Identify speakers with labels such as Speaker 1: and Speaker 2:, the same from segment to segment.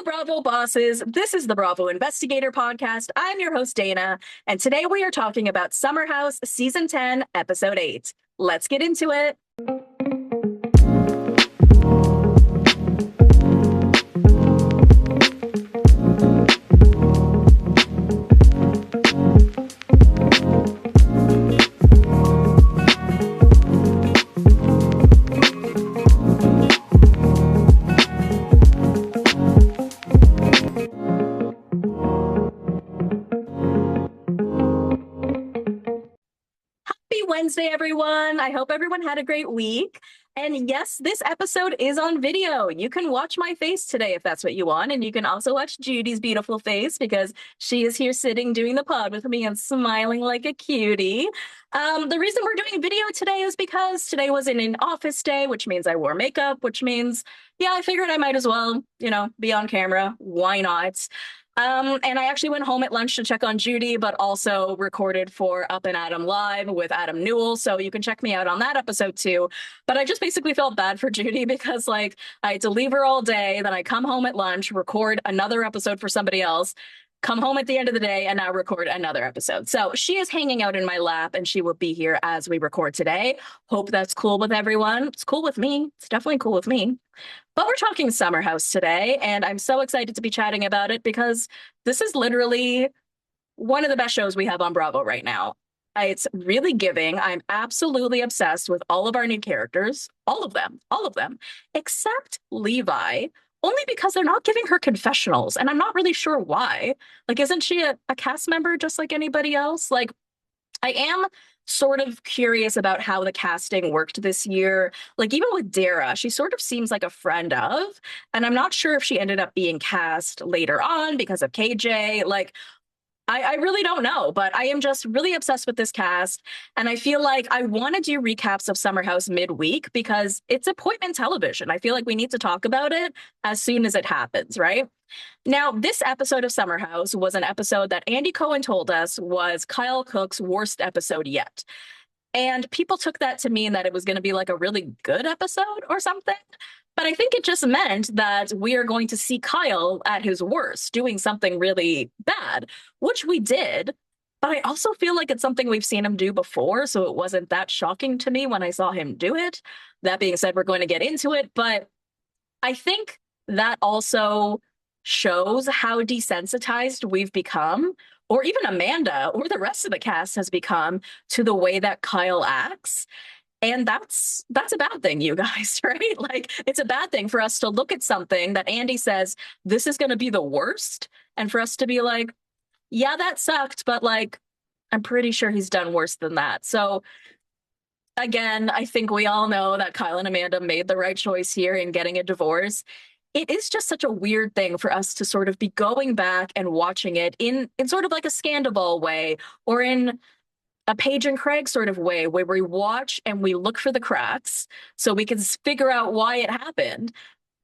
Speaker 1: Bravo bosses. This is the Bravo Investigator podcast. I'm your host, Dana, and today we are talking about Summer House Season 10, Episode 8. Let's get into it. Wednesday, everyone. I hope everyone had a great week. And yes, this episode is on video. You can watch my face today if that's what you want. And you can also watch Judy's beautiful face because she is here sitting doing the pod with me and smiling like a cutie. The reason we're doing video today is because today was an office day, which means I wore makeup, which means, I figured I might as well, be on camera. Why not? And I actually went home at lunch to check on Judy, but also recorded for Up and Adam Live with Adam Newell. So you can check me out on that episode too. But I just basically felt bad for Judy because I had to leave her all day. Then I come home at lunch, record another episode for somebody else, come home at the end of the day, and now record another episode. So she is hanging out in my lap and she will be here as we record today. Hope that's cool with everyone. It's cool with me. It's definitely cool with me. But we're talking Summer House today, and I'm so excited to be chatting about it because this is literally one of the best shows we have on Bravo right now. It's really giving. I'm absolutely obsessed with all of our new characters, all of them, except Levi, only because they're not giving her confessionals, and I'm not really sure why. Isn't she a cast member just like anybody else? I am sort of curious about how the casting worked this year. Even with Dara, she sort of seems like a friend of, and I'm not sure if she ended up being cast later on because of KJ. I really don't know, but I am just really obsessed with this cast. And I feel like I want to do recaps of Summer House midweek because it's appointment television. I feel like we need to talk about it as soon as it happens, right? Now, this episode of Summer House was an episode that Andy Cohen told us was Kyle Cook's worst episode yet. And people took that to mean that it was going to be a really good episode or something. But I think it just meant that we are going to see Kyle at his worst, doing something really bad, which we did. But I also feel like it's something we've seen him do before, so it wasn't that shocking to me when I saw him do it. That being said, we're going to get into it, but I think that also shows how desensitized we've become, or even Amanda or the rest of the cast has become, to the way that Kyle acts. And that's a bad thing, you guys, right? It's a bad thing for us to look at something that Andy says, this is going to be the worst, and for us to be like, yeah, that sucked, but I'm pretty sure he's done worse than that. So again, I think we all know that Kyle and Amanda made the right choice here in getting a divorce. It is just such a weird thing for us to sort of be going back and watching it in sort of like a Scandal way, or in a Paige and Craig sort of way, where we watch and we look for the cracks so we can figure out why it happened.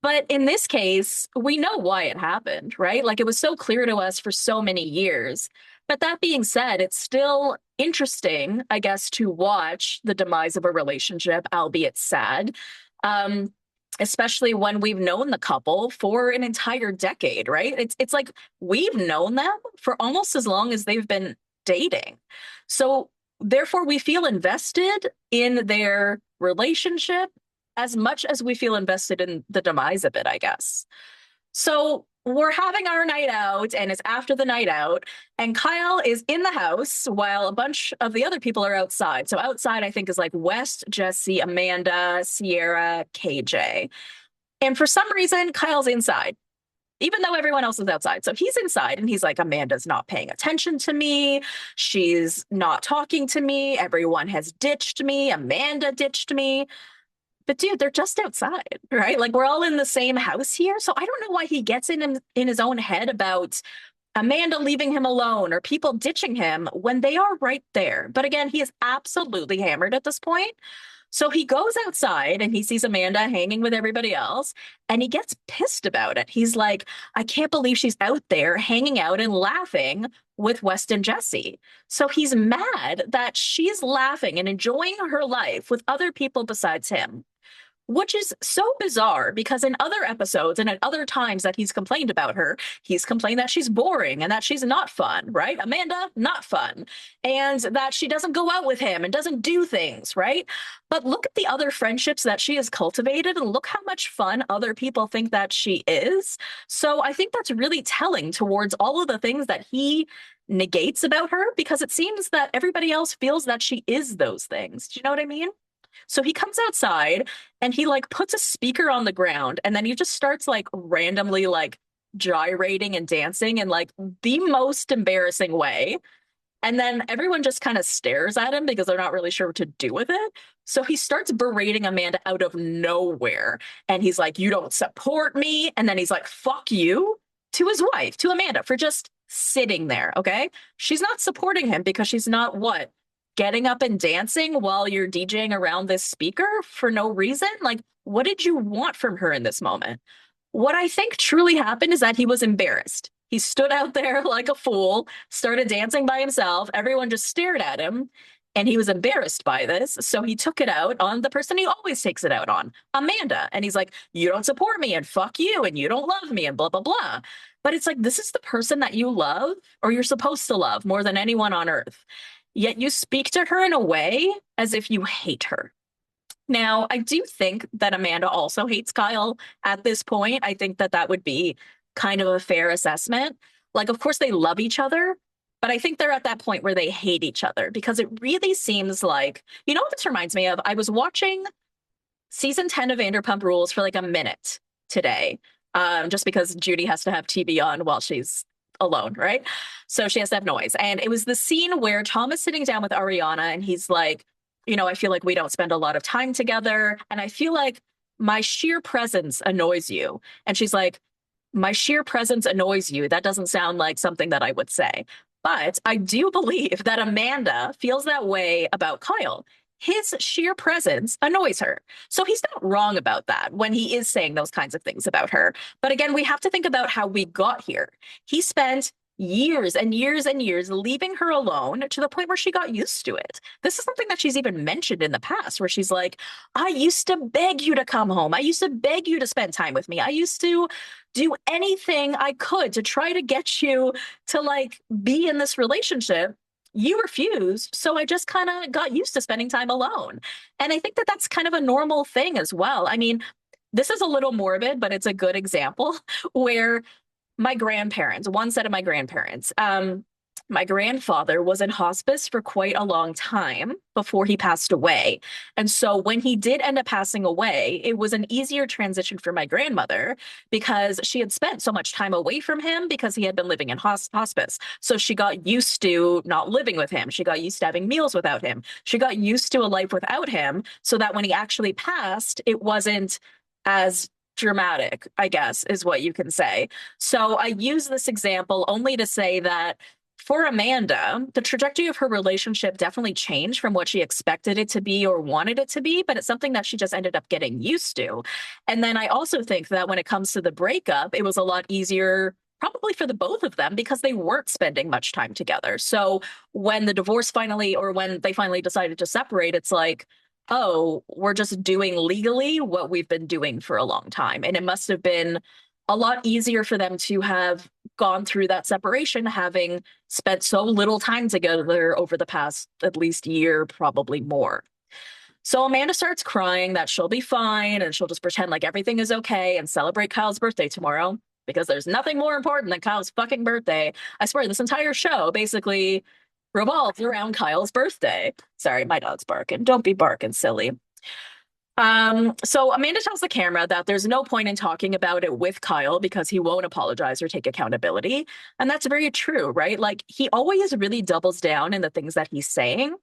Speaker 1: But in this case, we know why it happened, right? It was so clear to us for so many years. But that being said, it's still interesting, I guess, to watch the demise of a relationship, albeit sad, especially when we've known the couple for an entire decade, right? It's like we've known them for almost as long as they've been dating. So therefore, we feel invested in their relationship as much as we feel invested in the demise of it, I guess. So we're having our night out, and it's after the night out, and Kyle is in the house while a bunch of the other people are outside. So outside, I think, is West, Jesse, Amanda, Sierra, KJ. And for some reason, Kyle's inside, even though everyone else is outside. So he's inside and he's like, Amanda's not paying attention to me. She's not talking to me. Everyone has ditched me. Amanda ditched me. But dude, they're just outside, right? We're all in the same house here. So I don't know why he gets in his own head about Amanda leaving him alone or people ditching him when they are right there. But again, he is absolutely hammered at this point. So he goes outside and he sees Amanda hanging with everybody else, and he gets pissed about it. He's like, I can't believe she's out there hanging out and laughing with West and Jesse. So he's mad that she's laughing and enjoying her life with other people besides him, which is so bizarre because in other episodes and at other times that he's complained about her, he's complained that she's boring and that she's not fun, right? Amanda, not fun. And that she doesn't go out with him and doesn't do things, right? But look at the other friendships that she has cultivated and look how much fun other people think that she is. So I think that's really telling towards all of the things that he negates about her because it seems that everybody else feels that she is those things. Do you know what I mean? So he comes outside and he like puts a speaker on the ground and then he just starts like randomly like gyrating and dancing in like the most embarrassing way. And then everyone just kind of stares at him because they're not really sure what to do with it. So he starts berating Amanda out of nowhere. And he's like, "You don't support me." And then he's like, "Fuck you," to his wife, to Amanda, for just sitting there. Okay. She's not supporting him because she's not what? Getting up and dancing while you're DJing around this speaker for no reason? Like, what did you want from her in this moment? What I think truly happened is that he was embarrassed. He stood out there like a fool, started dancing by himself. Everyone just stared at him, and he was embarrassed by this. So he took it out on the person he always takes it out on, Amanda. And he's like, "You don't support me, and fuck you, and you don't love me, and blah, blah, blah." But it's like, this is the person that you love, or you're supposed to love more than anyone on earth. Yet you speak to her in a way as if you hate her. Now, I do think that Amanda also hates Kyle at this point. I think that that would be kind of a fair assessment. Like, of course, they love each other, but I think they're at that point where they hate each other because it really seems like, you know what this reminds me of? I was watching season 10 of Vanderpump Rules for like a minute today, just because Judy has to have TV on while she's alone, right? So she has to have noise. And it was the scene where Tom is sitting down with Ariana and he's like, "I feel like we don't spend a lot of time together. And I feel like my sheer presence annoys you." And she's like, "My sheer presence annoys you. That doesn't sound like something that I would say." But I do believe that Amanda feels that way about Kyle. His sheer presence annoys her. So he's not wrong about that when he is saying those kinds of things about her. But again, we have to think about how we got here. He spent years and years and years leaving her alone to the point where she got used to it. This is something that she's even mentioned in the past, where she's like, "I used to beg you to come home. I used to beg you to spend time with me. I used to do anything I could to try to get you to like be in this relationship. You refused, so I just kind of got used to spending time alone." And I think that that's kind of a normal thing as well. I mean, this is a little morbid, but it's a good example where my grandparents, one set of my grandparents, my grandfather was in hospice for quite a long time before he passed away. And so when he did end up passing away, it was an easier transition for my grandmother because she had spent so much time away from him because he had been living in hospice. So she got used to not living with him. She got used to having meals without him. She got used to a life without him so that when he actually passed, it wasn't as dramatic, I guess, is what you can say. So I use this example only to say that for Amanda, the trajectory of her relationship definitely changed from what she expected it to be or wanted it to be, but it's something that she just ended up getting used to. And then I also think that when it comes to the breakup, it was a lot easier probably for the both of them because they weren't spending much time together. So when the divorce finally, or when they finally decided to separate, it's like, "Oh, we're just doing legally what we've been doing for a long time." And it must have been a lot easier for them to have gone through that separation, having spent so little time together over the past at least year, probably more. So Amanda starts crying that she'll be fine and she'll just pretend like everything is okay and celebrate Kyle's birthday tomorrow because there's nothing more important than Kyle's fucking birthday. I swear, this entire show basically revolves around Kyle's birthday. Sorry, my dog's barking. Don't be barking, silly. So Amanda tells the camera that there's no point in talking about it with Kyle because he won't apologize or take accountability. And that's very true, right? Like he always really doubles down in the things that he's saying.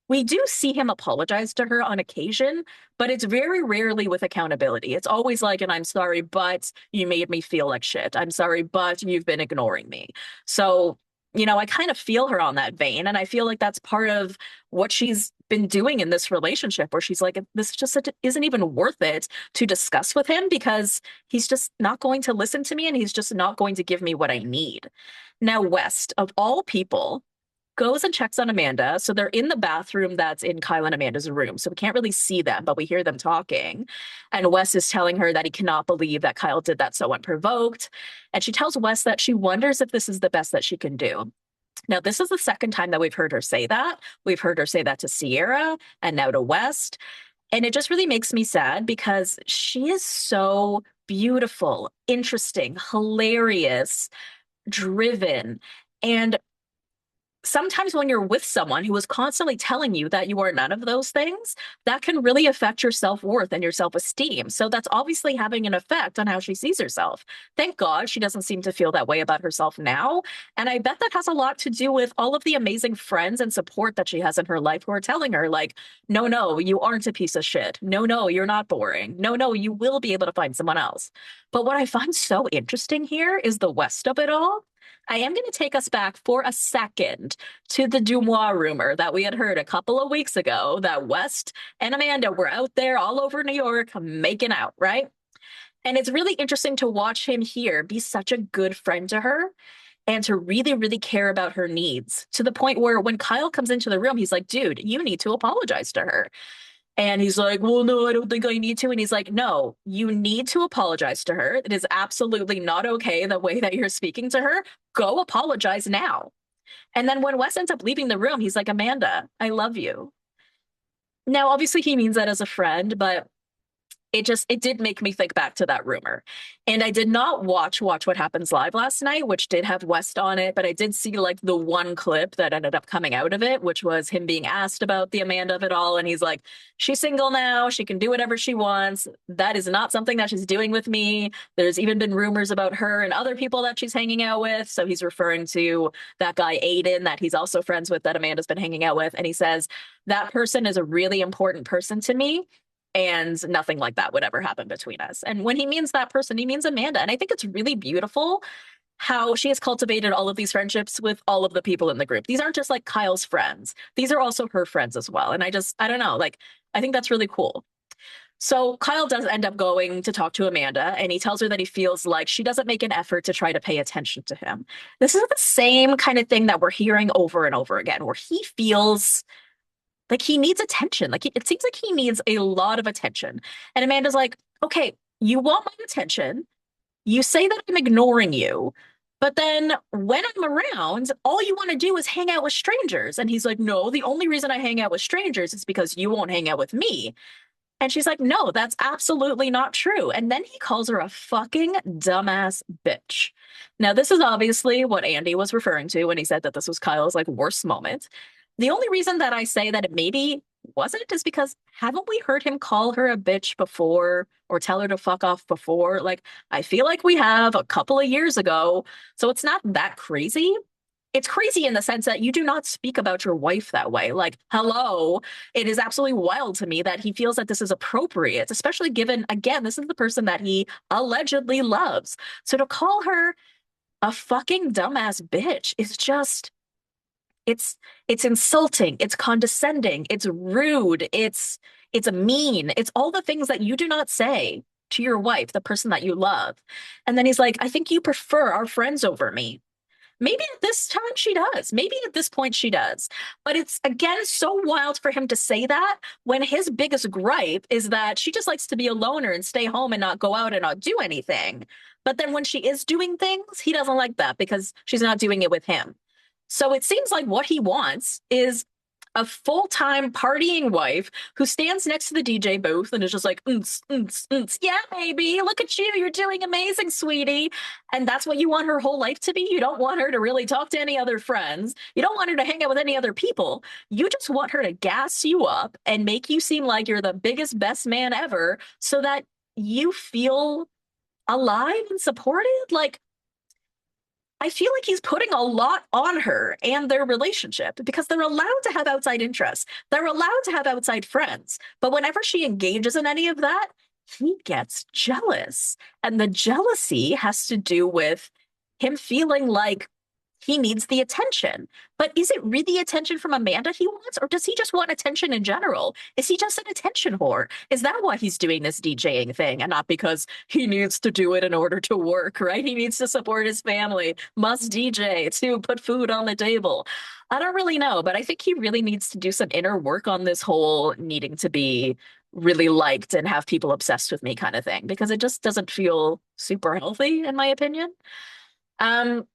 Speaker 1: We do see him apologize to her on occasion, but it's very rarely with accountability. It's always like, "And I'm sorry, but you made me feel like shit. I'm sorry, but you've been ignoring me." So, I kind of feel her on that vein. And I feel like that's part of what she's been doing in this relationship, where she's like, this just isn't even worth it to discuss with him because he's just not going to listen to me and he's just not going to give me what I need. Now, West, of all people, goes and checks on Amanda. So they're in the bathroom that's in Kyle and Amanda's room. So we can't really see them, but we hear them talking. And Wes is telling her that he cannot believe that Kyle did that so unprovoked. And she tells Wes that she wonders if this is the best that she can do. Now, this is the second time that we've heard her say that. We've heard her say that to Sierra and now to West. And it just really makes me sad because she is so beautiful, interesting, hilarious, driven. And sometimes when you're with someone who is constantly telling you that you are none of those things, that can really affect your self-worth and your self-esteem. So that's obviously having an effect on how she sees herself. Thank God she doesn't seem to feel that way about herself now. And I bet that has a lot to do with all of the amazing friends and support that she has in her life who are telling her, like, no, no, you aren't a piece of shit. No, no, you're not boring. No, no, you will be able to find someone else. But what I find so interesting here is the West of it all. I am going to take us back for a second to the Dumois rumor that we had heard a couple of weeks ago that West and Amanda were out there all over New York making out, right? And it's really interesting to watch him here be such a good friend to her and to really, really care about her needs to the point where when Kyle comes into the room, he's like, dude, you need to apologize to her. And he's like, well, no, I don't think I need to. And he's like, no, you need to apologize to her. It is absolutely not okay the way that you're speaking to her. Go apologize now. And then when Wes ends up leaving the room, he's like, Amanda, I love you. Now, obviously, he means that as a friend, but it did make me think back to that rumor. And I did not watch What Happens Live last night, which did have West on it, but I did see like the one clip that ended up coming out of it, which was him being asked about the Amanda of it all. And he's like, she's single now, she can do whatever she wants. That is not something that she's doing with me. There's even been rumors about her and other people that she's hanging out with. So he's referring to that guy Aiden that he's also friends with that Amanda's been hanging out with. And he says, that person is a really important person to me, and nothing like that would ever happen between us. And when he means that person, he means Amanda. And I think it's really beautiful how she has cultivated all of these friendships with all of the people in the group. These aren't just like Kyle's friends. These are also her friends as well. And I don't know, like, I think that's really cool. So Kyle does end up going to talk to Amanda, and he tells her that he feels like she doesn't make an effort to try to pay attention to him. This is the same kind of thing that we're hearing over and over again, where he feels like he needs attention. Like it seems like he needs a lot of attention. And Amanda's like, okay, you want my attention. You say that I'm ignoring you. But then when I'm around, all you want to do is hang out with strangers. And he's like, no, the only reason I hang out with strangers is because you won't hang out with me. And she's like, no, that's absolutely not true. And then he calls her a fucking dumbass bitch. Now, this is obviously what Andy was referring to when he said that this was Kyle's like worst moment. The only reason that I say that it maybe wasn't is because haven't we heard him call her a bitch before or tell her to fuck off before? Like, I feel like we have a couple of years ago. So it's not that crazy. It's crazy in the sense that you do not speak about your wife that way. Like, hello, it is absolutely wild to me that he feels that this is appropriate, especially given, again, this is the person that he allegedly loves. So to call her a fucking dumbass bitch is just it's insulting, it's condescending, it's rude, it's mean, it's all the things that you do not say to your wife, the person that you love. And then he's like, I think you prefer our friends over me. Maybe at this time she does. Maybe at this point she does. But it's again so wild for him to say that when his biggest gripe is that she just likes to be a loner and stay home and not go out and not do anything. But then when she is doing things, he doesn't like that because she's not doing it with him. So it seems like what he wants is a full-time partying wife who stands next to the DJ booth and is just like, yeah, baby, look at you. You're doing amazing, sweetie. And that's what you want her whole life to be. You don't want her to really talk to any other friends. You don't want her to hang out with any other people. You just want her to gas you up and make you seem like you're the biggest, best man ever so that you feel alive and supported. Like, I feel like he's putting a lot on her and their relationship because they're allowed to have outside interests. They're allowed to have outside friends. But whenever she engages in any of that, he gets jealous. And the jealousy has to do with him feeling like he needs the attention. But is it really attention from Amanda he wants, or does he just want attention in general? Is he just an attention whore? Is that why he's doing this DJing thing and not because he needs to do it in order to work, right? He needs to support his family, must DJ to put food on the table. I don't really know, but I think he really needs to do some inner work on this whole needing to be really liked and have people obsessed with me kind of thing because it just doesn't feel super healthy in my opinion. Um,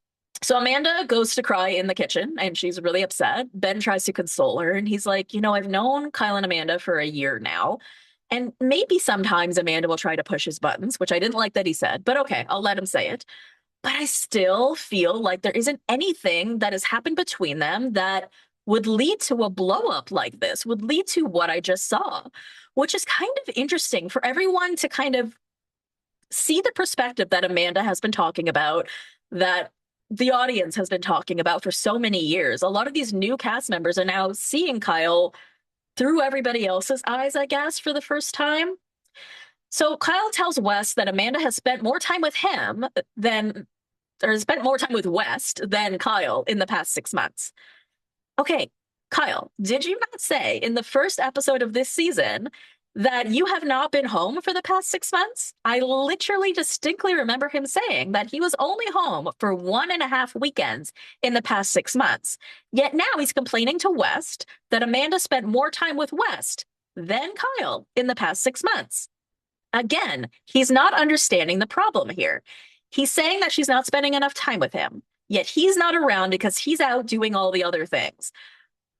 Speaker 1: so Amanda goes to cry in the kitchen and she's really upset. Ben tries to console her and he's like, I've known Kyle and Amanda for a year now. And maybe sometimes Amanda will try to push his buttons, which I didn't like that he said, but okay, I'll let him say it. But I still feel like there isn't anything that has happened between them that would lead to a blow up like this, would lead to what I just saw, which is kind of interesting for everyone to kind of see the perspective that Amanda has been talking about, that the audience has been talking about for so many years. A lot of these new cast members are now seeing Kyle through everybody else's eyes, I guess, for the first time. So Kyle tells Wes that Amanda has spent more time with him than, or spent more time with West than Kyle in the past 6 months. Okay, Kyle, did you not say in the first episode of this season that you have not been home for the past 6 months? I literally distinctly remember him saying that he was only home for 1.5 weekends in the past 6 months. Yet now he's complaining to West that Amanda spent more time with West than Kyle in the past 6 months. Again, he's not understanding the problem here. He's saying that she's not spending enough time with him, yet he's not around because he's out doing all the other things.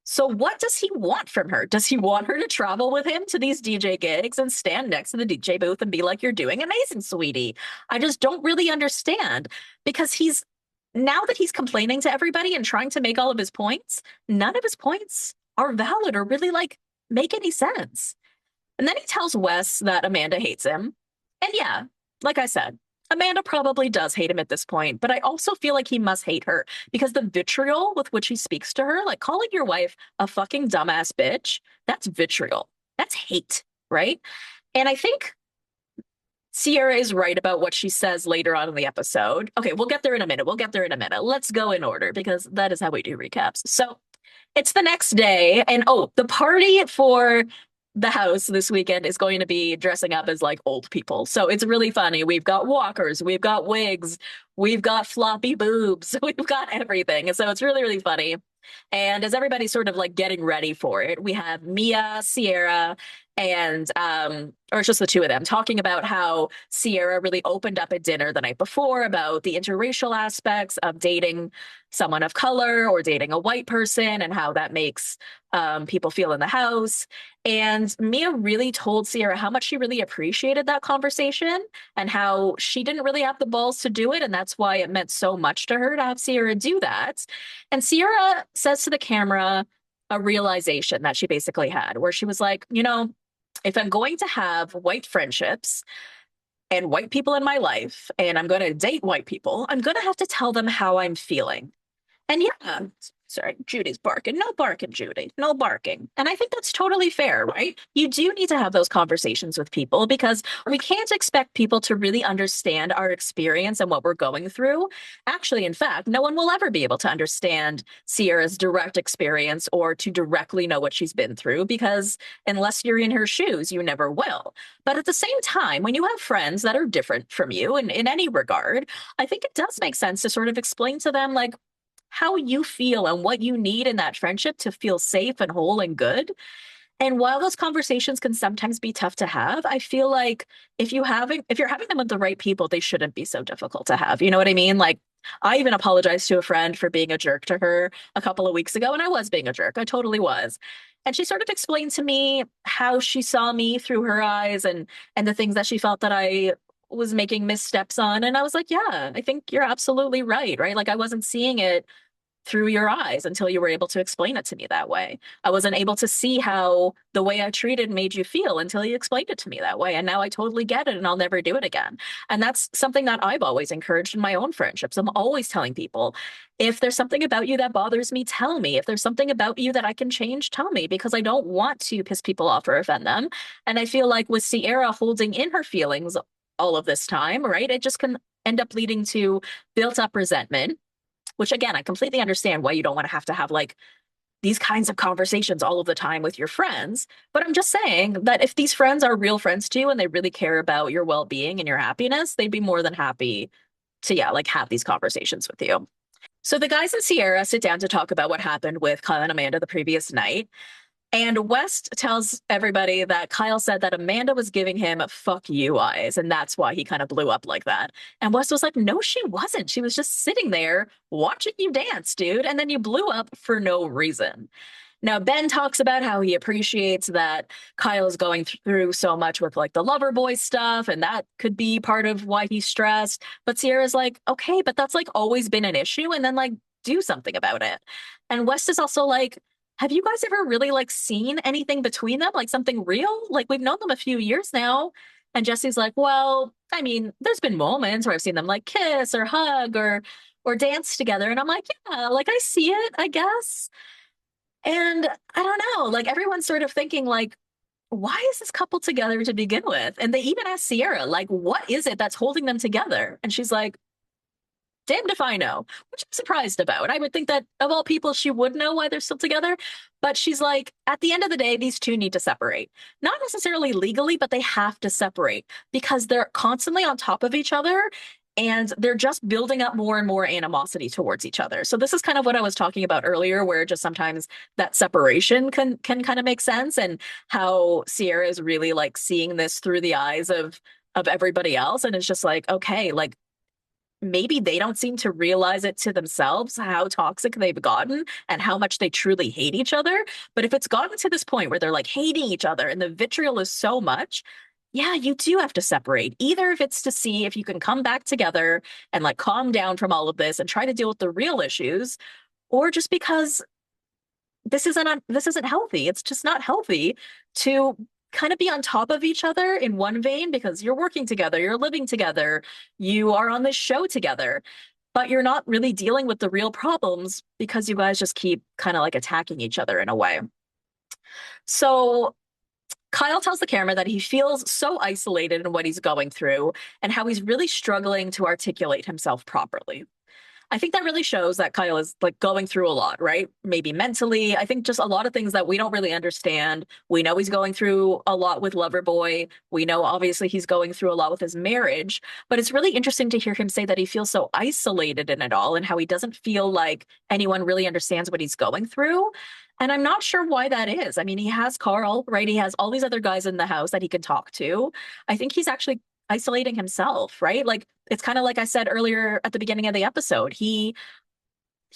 Speaker 1: So what does he want from her? Does he want her to travel with him to these DJ gigs and stand next to the DJ booth and be like, you're doing amazing, sweetie? I just don't really understand because now that he's complaining to everybody and trying to make all of his points, none of his points are valid or really like make any sense. And then he tells Wes that Amanda hates him. And yeah, like I said, Amanda probably does hate him at this point, but I also feel like he must hate her because the vitriol with which he speaks to her, like calling your wife a fucking dumbass bitch, that's vitriol. That's hate, right? And I think Sierra is right about what she says later on in the episode. Okay, we'll get there in a minute. Let's go in order because that is how we do recaps. So it's the next day, and the party for the house this weekend is going to be dressing up as like old people. So it's really funny. We've got walkers, we've got wigs, we've got floppy boobs, we've got everything. So it's really, really funny. And as everybody's sort of like getting ready for it, we have Mia, Sierra, and or it's just the two of them talking about how Sierra really opened up at dinner the night before about the interracial aspects of dating someone of color or dating a white person and how that makes people feel in the house. And Mia really told Sierra how much she really appreciated that conversation and how she didn't really have the balls to do it. And that's why it meant so much to her to have Sierra do that. And Sierra says to the camera a realization that she basically had, where she was like, if I'm going to have white friendships and white people in my life, and I'm going to date white people, I'm going to have to tell them how I'm feeling. And yeah, sorry, Judy's barking. No barking, Judy. No barking. And I think that's totally fair, right? You do need to have those conversations with people because we can't expect people to really understand our experience and what we're going through. Actually, in fact, no one will ever be able to understand Sierra's direct experience or to directly know what she's been through because unless you're in her shoes, you never will. But at the same time, when you have friends that are different from you in any regard, I think it does make sense to sort of explain to them, like, how you feel and what you need in that friendship to feel safe and whole and good. And while those conversations can sometimes be tough to have, I feel like if you're having them with the right people, they shouldn't be so difficult to have. You know what I mean? Like I even apologized to a friend for being a jerk to her a couple of weeks ago, and I was being a jerk. I totally was. And she sort of explained to me how she saw me through her eyes and the things that she felt that I was making missteps on. And I was like, yeah, I think you're absolutely right, right? Like I wasn't seeing it through your eyes until you were able to explain it to me that way. I wasn't able to see how the way I treated made you feel until you explained it to me that way. And now I totally get it and I'll never do it again. And that's something that I've always encouraged in my own friendships. I'm always telling people, if there's something about you that bothers me, tell me. If there's something about you that I can change, tell me, because I don't want to piss people off or offend them. And I feel like with Sierra holding in her feelings all of this time, right, it just can end up leading to built up resentment. which again, I completely understand why you don't want to have like these kinds of conversations all of the time with your friends. But I'm just saying that if these friends are real friends to you and they really care about your well-being and your happiness, they'd be more than happy to, yeah, like have these conversations with you. So the guys in Sierra sit down to talk about what happened with Kyle and Amanda the previous night. And West tells everybody that Kyle said that Amanda was giving him fuck you eyes, and that's why he kind of blew up like that. And West was like, no, she wasn't. She was just sitting there watching you dance, dude. And then you blew up for no reason. Now, Ben talks about how he appreciates that Kyle is going through so much with like the lover boy stuff, and that could be part of why he's stressed. But Sierra's like, okay, but that's like always been an issue, and then like do something about it. And West is also like, have you guys ever really like seen anything between them, like something real? Like we've known them a few years now. And Jesse's like, well, I mean, there's been moments where I've seen them like kiss or hug or dance together. And I'm like, yeah, like I see it, I guess. And I don't know, like everyone's sort of thinking like, why is this couple together to begin with? And they even ask Sierra, like, what is it that's holding them together? And she's like, damned if I know, which I'm surprised about. I would think that of all people, she would know why they're still together. But she's like, at the end of the day, these two need to separate. Not necessarily legally, but they have to separate because they're constantly on top of each other and they're just building up more and more animosity towards each other. So this is kind of what I was talking about earlier, where just sometimes that separation can kind of make sense, and how Sierra is really like seeing this through the eyes of everybody else. And it's just like, okay, like maybe they don't seem to realize it to themselves how toxic they've gotten and how much they truly hate each other. But if it's gotten to this point where they're like hating each other and the vitriol is so much, yeah, you do have to separate. Either if it's to see if you can come back together and like calm down from all of this and try to deal with the real issues, or just because this isn't healthy. It's just not healthy to kind of be on top of each other in one vein because you're working together, you're living together, you are on this show together, but you're not really dealing with the real problems because you guys just keep kind of like attacking each other in a way. So Kyle tells the camera that he feels so isolated in what he's going through and how he's really struggling to articulate himself properly. I think that really shows that Kyle is like going through a lot, right? Maybe mentally. I think just a lot of things that we don't really understand. We know he's going through a lot with Loverboy. We know obviously he's going through a lot with his marriage, but it's really interesting to hear him say that he feels so isolated in it all and how he doesn't feel like anyone really understands what he's going through. And I'm not sure why that is. I mean, he has Carl, right? He has all these other guys in the house that he can talk to. I think he's actually isolating himself, right? Like it's kind of like I said earlier at the beginning of the episode. He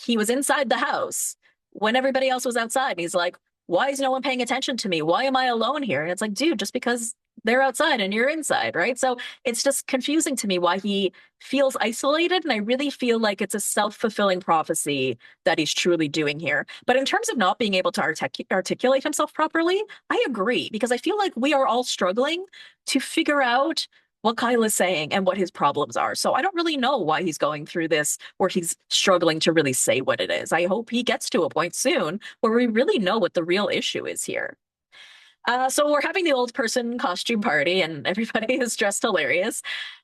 Speaker 1: was inside the house when everybody else was outside. And he's like, why is no one paying attention to me? Why am I alone here? And it's like, dude, just because they're outside and you're inside, right? So it's just confusing to me why he feels isolated. And I really feel like it's a self-fulfilling prophecy that he's truly doing here. But in terms of not being able to articulate himself properly, I agree, because I feel like we are all struggling to figure out what Kyle is saying and what his problems are. So I don't really know why he's going through this where he's struggling to really say what it is. I hope he gets to a point soon where we really know what the real issue is here. So we're having the old person costume party and everybody is dressed hilarious.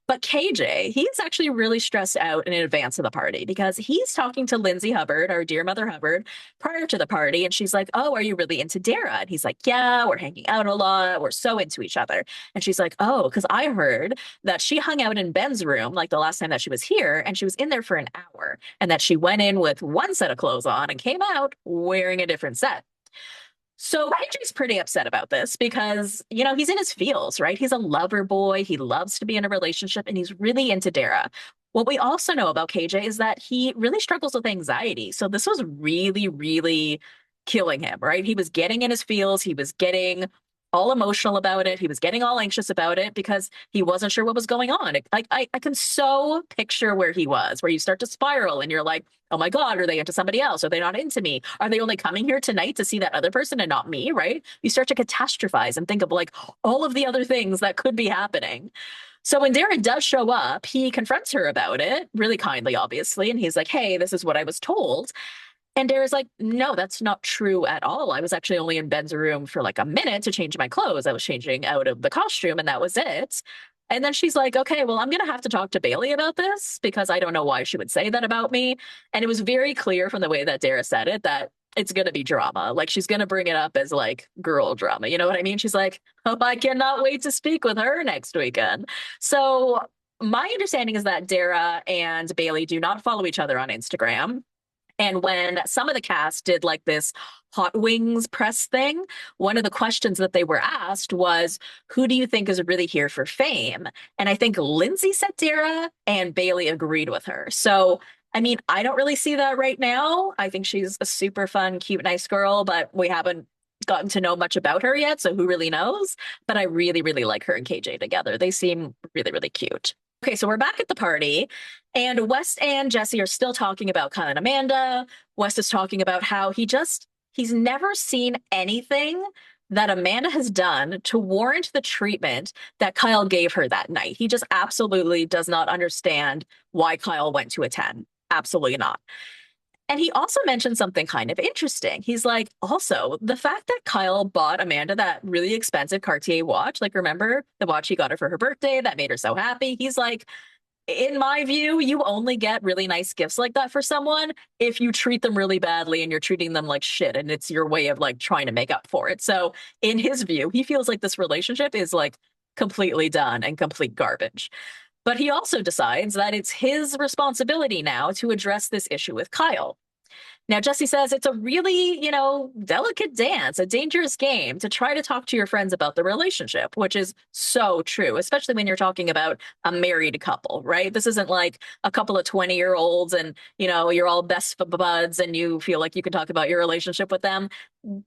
Speaker 1: But KJ, he's actually really stressed out in advance of the party because he's talking to Lindsay Hubbard, our dear Mother Hubbard, prior to the party. And she's like, oh, are you really into Dara? And he's like, yeah, we're hanging out a lot. We're so into each other. And she's like, oh, because I heard that she hung out in Ben's room like the last time that she was here and she was in there for an hour and that she went in with one set of clothes on and came out wearing a different set. So Andrew's pretty upset about this because, you know, he's in his feels, right? He's a lover boy. He loves to be in a relationship and he's really into Dara. What we also know about KJ is that he really struggles with anxiety. So this was really, really killing him, right? He was getting in his feels. He was getting all emotional about it. He was getting all anxious about it because he wasn't sure what was going on. I can so picture where he was, where you start to spiral and you're like, oh my God, are they into somebody else? Are they not into me? Are they only coming here tonight to see that other person and not me, right? You start to catastrophize and think of like all of the other things that could be happening. So when Darren does show up, he confronts her about it, really kindly, obviously. And he's like, hey, this is what I was told. And Dara's like, no, that's not true at all. I was actually only in Ben's room for like a minute to change my clothes. I was changing out of the costume and that was it. And then she's like, okay, well, I'm going to have to talk to Bailey about this because I don't know why she would say that about me. And it was very clear from the way that Dara said it that it's going to be drama. Like she's going to bring it up as like girl drama. You know what I mean? She's like, oh, I cannot wait to speak with her next weekend. So my understanding is that Dara and Bailey do not follow each other on Instagram. And when some of the cast did like this hot wings press thing, one of the questions that they were asked was, who do you think is really here for fame? And I think Lindsay said Dara and Bailey agreed with her. So, I mean, I don't really see that right now. I think she's a super fun, cute, nice girl, but we haven't gotten to know much about her yet. So who really knows? But I really, really like her and KJ together. They seem really, really cute. Okay, so we're back at the party, and West and Jesse are still talking about Kyle and Amanda. West is talking about how he's never seen anything that Amanda has done to warrant the treatment that Kyle gave her that night. He just absolutely does not understand why Kyle went to a 10. Absolutely not. And he also mentioned something kind of interesting. He's like, also, the fact that Kyle bought Amanda that really expensive Cartier watch, like, remember the watch he got her for her birthday that made her so happy? He's like, in my view, you only get really nice gifts like that for someone if you treat them really badly and you're treating them like shit and it's your way of like trying to make up for it. So, in his view, he feels like this relationship is like completely done and complete garbage. But he also decides that it's his responsibility now to address this issue with Kyle. Now, Jesse says it's a really, delicate dance, a dangerous game to try to talk to your friends about the relationship, which is so true, especially when you're talking about a married couple, right? This isn't like a couple of 20-year-olds and, you're all best buds and you feel like you can talk about your relationship with them.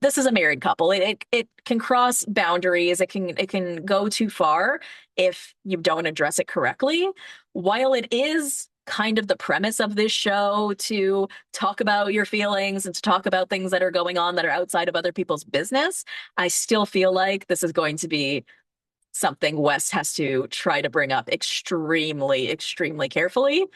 Speaker 1: This is a married couple. It can cross boundaries. It can go too far if you don't address it correctly. While it is kind of the premise of this show to talk about your feelings and to talk about things that are going on that are outside of other people's business, I still feel like this is going to be something West has to try to bring up extremely, extremely carefully.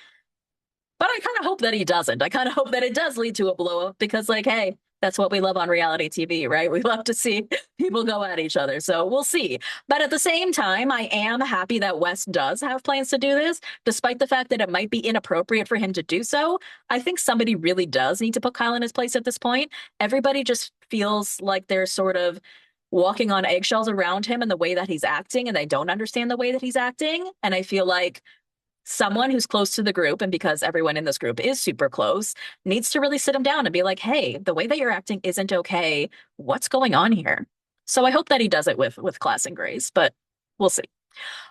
Speaker 1: But I kind of hope that he doesn't. I kind of hope that it does lead to a blow up because, like, hey, that's what we love on reality TV, right? We love to see people go at each other. So we'll see. But at the same time, I am happy that West does have plans to do this, despite the fact that it might be inappropriate for him to do so. I think somebody really does need to put Kyle in his place at this point. Everybody just feels like they're sort of walking on eggshells around him in the way that he's acting, and they don't understand the way that he's acting. And I feel like someone who's close to the group, and because everyone in this group is super close, needs to really sit him down and be like, hey, the way that you're acting isn't okay. What's going on here? So I hope that he does it with class and grace, but we'll see.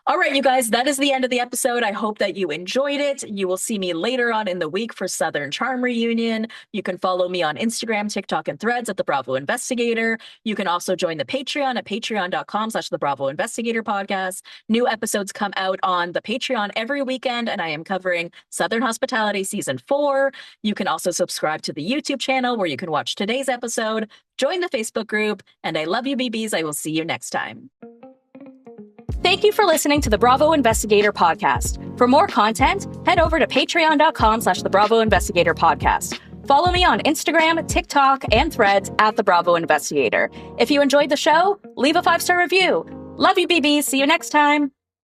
Speaker 1: All right, you guys, that is the end of the episode. I hope that you enjoyed it. You will see me later on in the week for Southern Charm Reunion. You can follow me on Instagram, TikTok, and Threads at The Bravo Investigator. You can also join the Patreon at patreon.com/The Bravo Investigator podcast. New episodes come out on the Patreon every weekend, and I am covering Southern Hospitality Season 4. You can also subscribe to the YouTube channel where you can watch today's episode, join the Facebook group, and I love you, BBs. I will see you next time. Thank you for listening to the Bravo Investigator podcast. For more content, head over to patreon.com/The Bravo Investigator podcast. Follow me on Instagram, TikTok, and Threads at The Bravo Investigator. If you enjoyed the show, leave a 5-star review. Love you, BBs. See you next time.